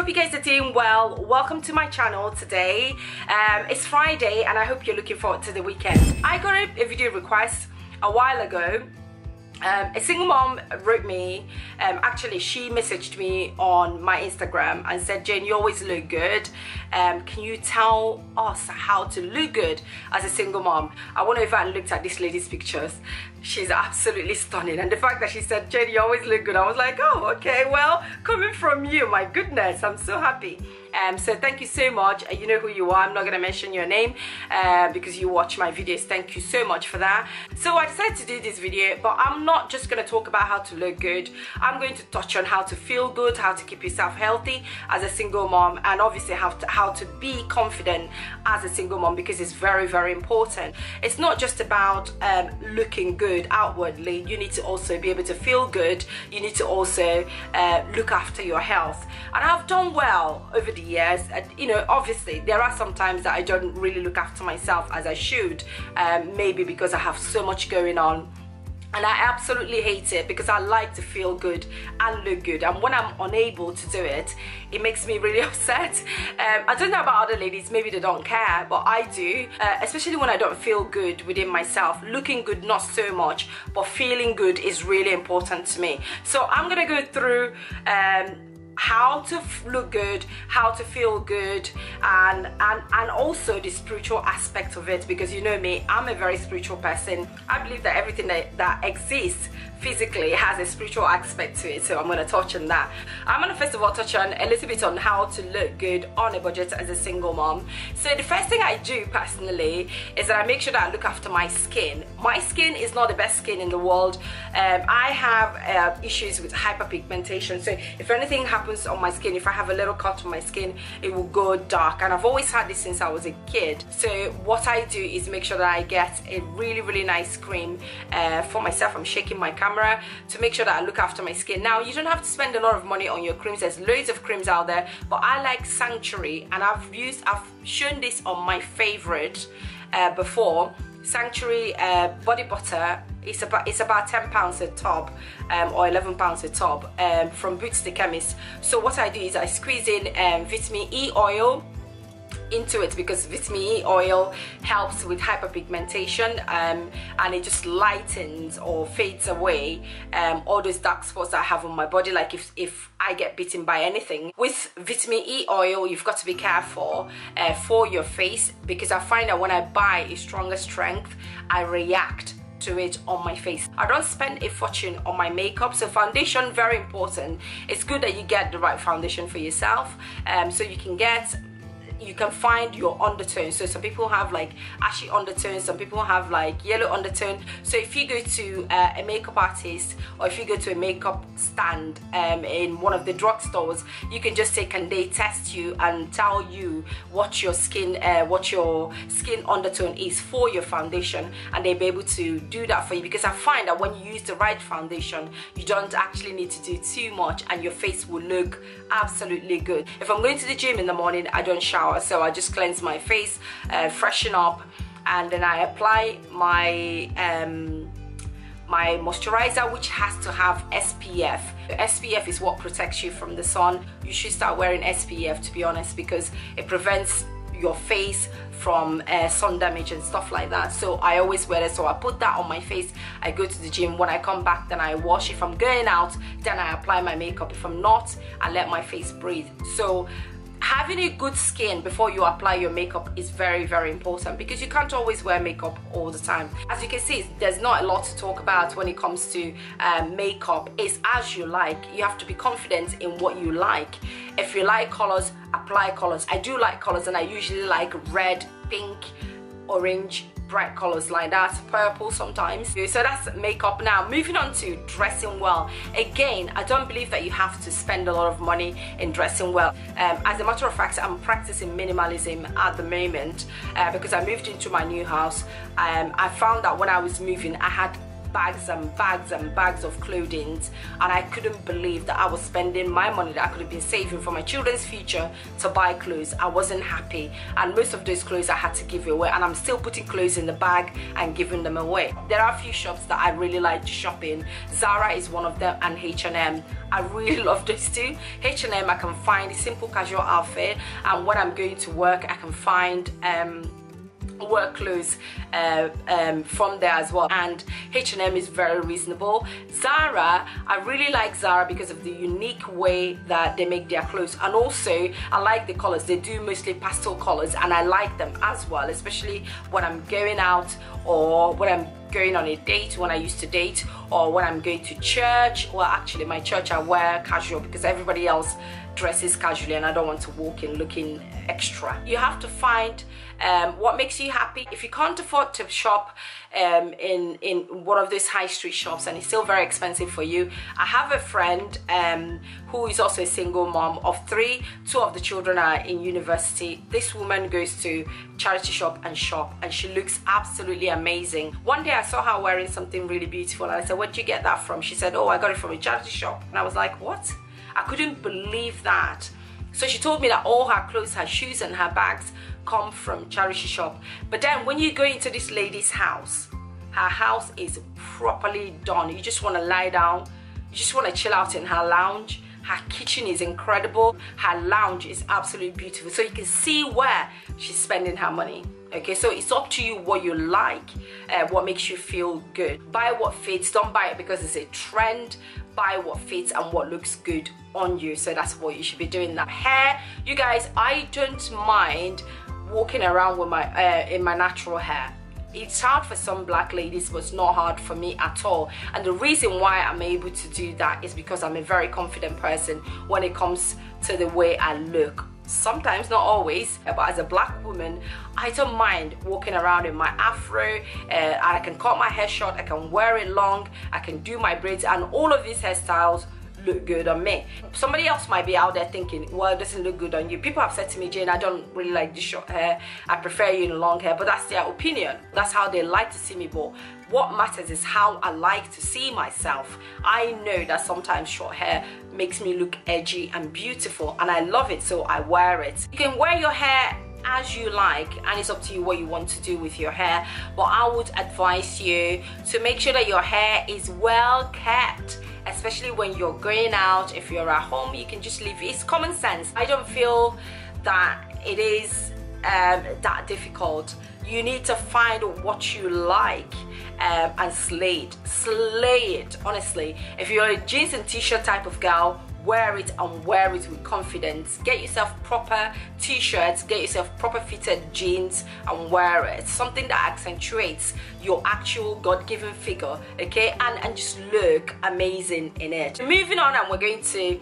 hope you guys are doing well. Welcome to my channel today. It's Friday and I hope you're looking forward to the weekend. I got a video request a while ago. A single mom wrote me, actually she messaged me on my Instagram and said, Jane, you always look good. Can you tell us how to look good as a single mom? I went over and looked at this lady's pictures. She's absolutely stunning, and the fact that she said, Jane, you always look good, I was like, oh, okay, well, coming from you, my goodness, I'm so happy. So thank you so much. You know who you are. I'm not going to mention your name because you watch my videos. Thank you so much for that. So I decided to do this video, but I'm not just going to talk about how to look good. I'm going to touch on how to feel good, how to keep yourself healthy as a single mom, and obviously how to be confident as a single mom, because it's very, very important. It's not just about looking good outwardly. You need to also be able to feel good. You need to also look after your health. And I've done well over the years. You know, obviously there are some times that I don't really look after myself as I should, maybe because I have so much going on. And I absolutely hate it because I like to feel good and look good, and when I'm unable to do it, it makes me really upset. I don't know about other ladies, maybe they don't care, but I do, especially when I don't feel good within myself. Looking good, not so much, but feeling good is really important to me. So I'm gonna go through how to look good, how to feel good, and also the spiritual aspect of it, because you know me, I'm a very spiritual person. I believe that everything that exists physically has a spiritual aspect to it, so I'm going to touch on that. I'm going to first of all touch on a little bit on how to look good on a budget as a single mom. So the first thing I do personally is that I make sure that I look after my skin. My skin is not the best skin in the world. I have issues with hyperpigmentation, so if anything happens on my skin, if I have a little cut on my skin, it will go dark, and I've always had this since I was a kid. So what I do is make sure that I get a really, really nice cream for myself. I'm shaking my camera to make sure that I look after my skin. Now, you don't have to spend a lot of money on your creams. There's loads of creams out there, but I like Sanctuary, and I've shown this on my favorite before. Sanctuary body butter. It's about £10 a tub, or £11 a tub, from Boots the Chemist. So what I do is I squeeze in vitamin E oil into it, because vitamin E oil helps with hyperpigmentation, and it just lightens or fades away all those dark spots that I have on my body, like if I get bitten by anything. With vitamin E oil, you've got to be careful for your face, because I find that when I buy a stronger strength, I react to it on my face. I don't spend a fortune on my makeup. So foundation, very important. It's good that you get the right foundation for yourself, so you can find your undertones. So some people have like ashy undertones, some people have like yellow undertone. So if you go to a makeup artist, or if you go to a makeup stand in one of the drugstores, you can just say, can they test you and tell you what your skin undertone is for your foundation, and they'll be able to do that for you. Because I find that when you use the right foundation, you don't actually need to do too much, and your face will look absolutely good. If I'm going to the gym in the morning, I don't shower, so I just cleanse my face, freshen up, and then I apply my my moisturizer, which has to have SPF. SPF is what protects you from the sun. You should start wearing SPF, to be honest, because it prevents your face from sun damage and stuff like that. So I always wear it. So I put that on my face. I go to the gym. When I come back, then I wash. If I'm going out, then I apply my makeup. If I'm not, I let my face breathe. So having a good skin before you apply your makeup is very, very important, because you can't always wear makeup all the time. As you can see, there's not a lot to talk about when it comes to makeup. It's as you like. You have to be confident in what you like. If you like colors, apply colors. I do like colors, and I usually like red, pink, orange, bright colors like that, purple sometimes. So that's makeup. Now moving on to dressing well. Again, I don't believe that you have to spend a lot of money in dressing well. As a matter of fact, I'm practicing minimalism at the moment because I moved into my new house. I found that when I was moving, I had bags and bags and bags of clothing, and I couldn't believe that I was spending my money that I could have been saving for my children's future to buy clothes. I wasn't happy, and most of those clothes I had to give away, and I'm still putting clothes in the bag and giving them away. There are a few shops that I really like to shop in. Zara is one of them, and H&M. I really love those two. H&M, I can find a simple casual outfit, and when I'm going to work I can find work clothes from there as well, and H&M is very reasonable. Zara, I really like Zara because of the unique way that they make their clothes, and also I like the colors. They do mostly pastel colors, and I like them as well, especially when I'm going out or when I'm going on a date, when I used to date, or when I'm going to church. Well, actually my church I wear casual because everybody else dresses casually, and I don't want to walk in looking extra. You have to find what makes you happy. If you can't afford to shop in one of those high street shops and it's still very expensive for you, I have a friend who is also a single mom of 3. 2 of the children are in university. This woman goes to charity shop, and she looks absolutely amazing. One day I saw her wearing something really beautiful, and I said, "Where'd you get that from?" She said, "Oh, I got it from a charity shop." And I was like, "What?" I couldn't believe that. So she told me that all her clothes, her shoes and her bags come from charity shop. But then when you go into this lady's house, her house is properly done. You just want to lie down, you just want to chill out in her lounge. Her kitchen is incredible. Her lounge is absolutely beautiful. So you can see where she's spending her money. Okay, so it's up to you what you like, what makes you feel good. Buy what fits. Don't buy it because it's a trend. Buy what fits and what looks good on you. So that's what you should be doing. Now, hair, you guys, I don't mind walking around with my in my natural hair. It's hard for some black ladies, but it's not hard for me at all. And the reason why I'm able to do that is because I'm a very confident person when it comes to the way I look. Sometimes, not always, but as a black woman, I don't mind walking around in my afro. I can cut my hair short, I can wear it long, I can do my braids, and all of these hairstyles look good on me. Somebody else might be out there thinking, well, it doesn't look good on you. People have said to me, "Jane, I don't really like the short hair, I prefer you in long hair," but that's their opinion. That's how they like to see me. But what matters is how I like to see myself. I know that sometimes short hair makes me look edgy and beautiful, and I love it, so I wear it. You can wear your hair as you like, and it's up to you what you want to do with your hair, but I would advise you to make sure that your hair is well kept, especially when you're going out. If you're at home, you can just leave it. It's common sense. I don't feel that it is that difficult. You need to find what you like and slay it, honestly. If you're a jeans and t-shirt type of girl, wear it, and wear it with confidence. Get yourself proper t-shirts, get yourself proper fitted jeans and wear it. Something that accentuates your actual God-given figure, okay, and just look amazing in it. Moving on, and we're going to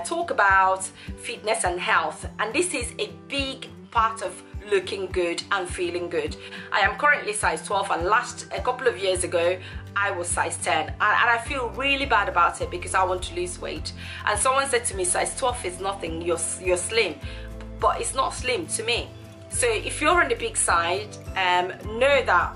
talk about fitness and health, and this is a big part of looking good and feeling good. I am currently size 12, and a couple of years ago I was size 10, and I feel really bad about it because I want to lose weight. And someone said to me, size 12 is nothing, you're slim. But it's not slim to me. So if you're on the big side, know that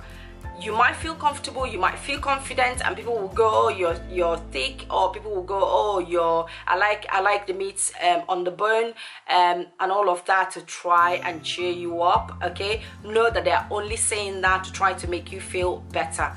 you might feel comfortable, you might feel confident, and people will go, "Oh, you're thick," or people will go, "Oh, I like the meat on the bone," and all of that to try and cheer you up. Okay, know that they are only saying that to try to make you feel better.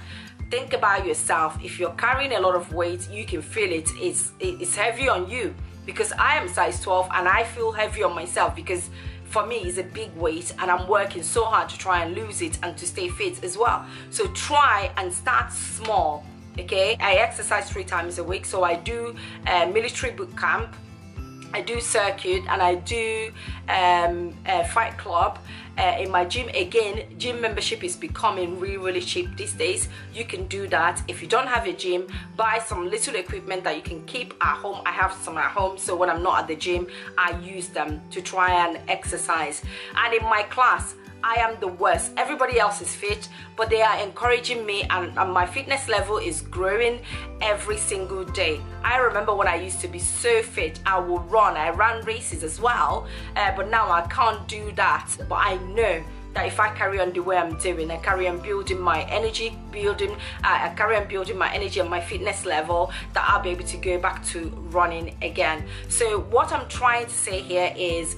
Think about yourself. If you're carrying a lot of weight, you can feel it. It's heavy on you, because I am size 12 and I feel heavy on myself, because for me it's a big weight and I'm working so hard to try and lose it and to stay fit as well. So try and start small. Okay, I exercise 3 times a week, so I do military boot camp, I do circuit, and I do fight club. In my gym, again, gym membership is becoming really cheap these days. You can do that. If you don't have a gym, buy some little equipment that you can keep at home. I have some at home, so when I'm not at the gym, I use them to try and exercise. And in my class, I am the worst. Everybody else is fit, but they are encouraging me, and my fitness level is growing every single day. I remember when I used to be so fit, I ran races as well, but now I can't do that. But I know that if I carry on the way I'm doing, I carry on building my energy, building, carry on building my energy and my fitness level, that I'll be able to go back to running again. So what I'm trying to say here is,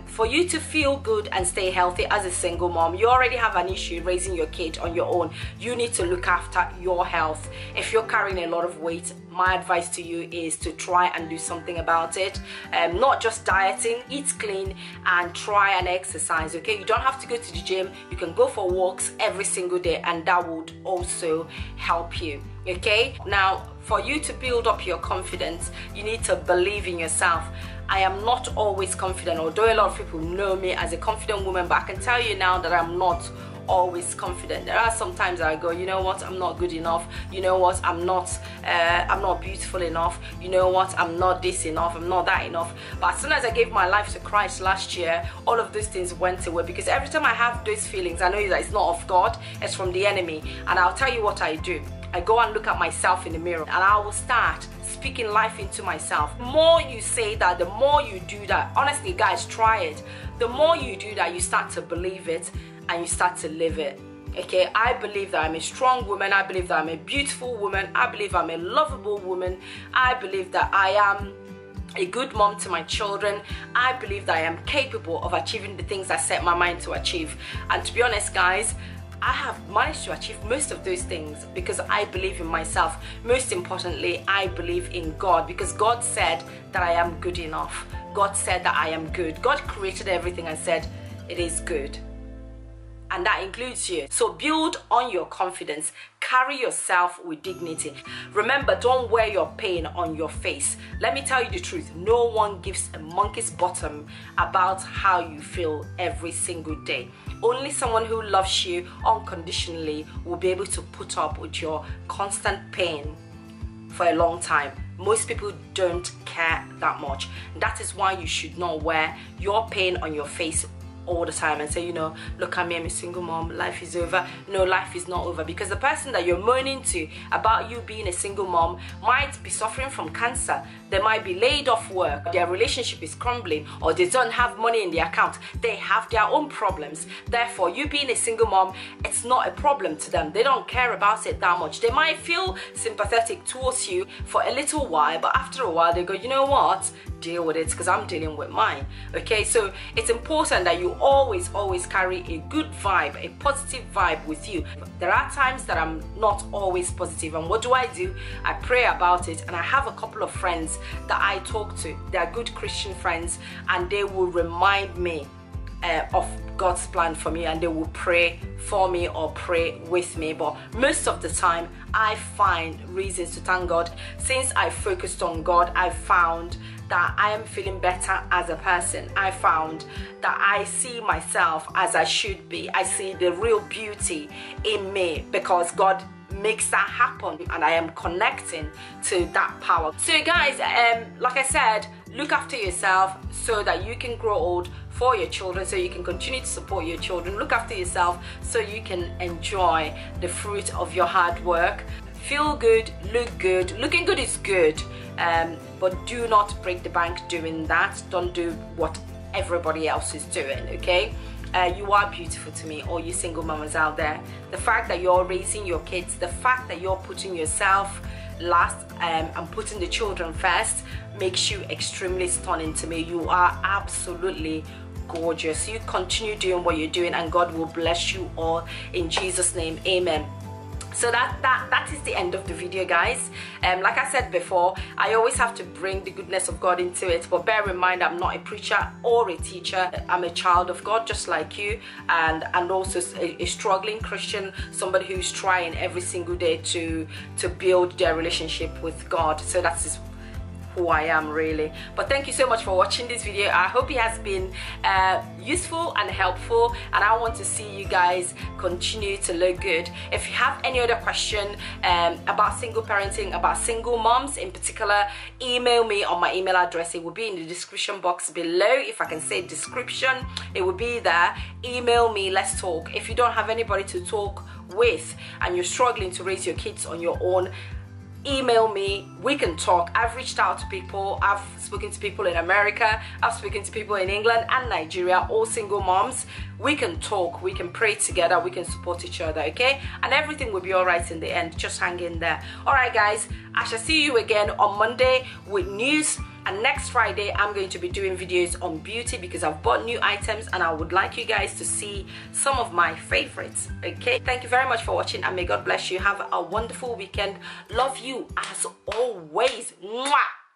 for you to feel good and stay healthy as a single mom, you already have an issue raising your kid on your own. You need to look after your health. If you're carrying a lot of weight, my advice to you is to try and do something about it. Not just dieting, eat clean and try and exercise, okay? You don't have to go to the gym. You can go for walks every single day, and that would also help you, okay? Now, for you to build up your confidence, you need to believe in yourself. I am not always confident, although a lot of people know me as a confident woman, but I can tell you now that I'm not always confident. There are some times I go, you know what, I'm not good enough, you know what, I'm not beautiful enough, you know what, I'm not this enough, I'm not that enough. But as soon as I gave my life to Christ last year, all of those things went away, because every time I have those feelings, I know that it's not of God, it's from the enemy. And I'll tell you what I do. I go and look at myself in the mirror, and I will start speaking life into myself. The more you say that, the more you do that. Honestly, guys, try it. The more you do that, you start to believe it and you start to live it. Okay, I believe that I'm a strong woman. I believe that I'm a beautiful woman. I believe I'm a lovable woman. I believe that I am a good mom to my children. I believe that I am capable of achieving the things I set my mind to achieve. And to be honest, guys, I have managed to achieve most of those things because I believe in myself. Most importantly, I believe in God, because God said that I am good enough. God said that I am good. God created everything and said it is good. And that includes you. So build on your confidence. Carry yourself with dignity. Remember, don't wear your pain on your face. Let me tell you the truth. No one gives a monkey's bottom about how you feel every single day. Only someone who loves you unconditionally will be able to put up with your constant pain for a long time. Most people don't care that much. That is why you should not wear your pain on your face all the time and say, you know, look at me, I'm a single mom, life is over. No, life is not over, because the person that you're moaning to about you being a single mom might be suffering from cancer. They might be laid off work, their relationship is crumbling, or they don't have money in their account. They have their own problems. Therefore, you being a single mom, it's not a problem to them. They don't care about it that much. They might feel sympathetic towards you for a little while, but after a while they go, you know what, deal with it, because I'm dealing with mine. Okay, so it's important that you always carry a good vibe, a positive vibe with you. There are times that I'm not always positive, and what do? I pray about it, and I have a couple of friends that I talk to. They are good Christian friends, and they will remind me of God's plan for me, and they will pray for me or pray with me. But most of the time I find reasons to thank God. Since I focused on God, I found that I am feeling better as a person. I found that I see myself as I should be. I see the real beauty in me because God makes that happen, and I am connecting to that power. So guys, like I said, look after yourself so that you can grow old for your children, so you can continue to support your children. Look after yourself so you can enjoy the fruit of your hard work. Feel good, look good. Looking good is good, but do not break the bank doing that. Don't do what everybody else is doing, okay? You are beautiful to me, all you single mamas out there. The fact that you're raising your kids, the fact that you're putting yourself last and putting the children first makes you extremely stunning to me. You are absolutely gorgeous. You continue doing what you're doing, and God will bless you all in Jesus' name. Amen. So that is the end of the video, guys. Like I said before, I always have to bring the goodness of God into it, but bear in mind, I'm not a preacher or a teacher. I'm a child of God just like you, and also a struggling Christian, somebody who's trying every single day to build their relationship with God. So that's who I am, really. But thank you so much for watching this video. I hope it has been useful and helpful, and I want to see you guys continue to look good. If you have any other question about single parenting, about single moms in particular, email me on my email address. It will be in the description box below. If I can say description, it will be there. Email me, let's talk. If you don't have anybody to talk with and you're struggling to raise your kids on your own, email me, we can talk. I've reached out to people, I've spoken to people in America, I've spoken to people in England and Nigeria, all single moms. We can talk, we can pray together, we can support each other, okay? And everything will be all right in the end. Just hang in there. All right, guys, I shall see you again on Monday with news. And next Friday, I'm going to be doing videos on beauty because I've bought new items and I would like you guys to see some of my favorites, okay? Thank you very much for watching and may God bless you. Have a wonderful weekend. Love you as always. Mwah!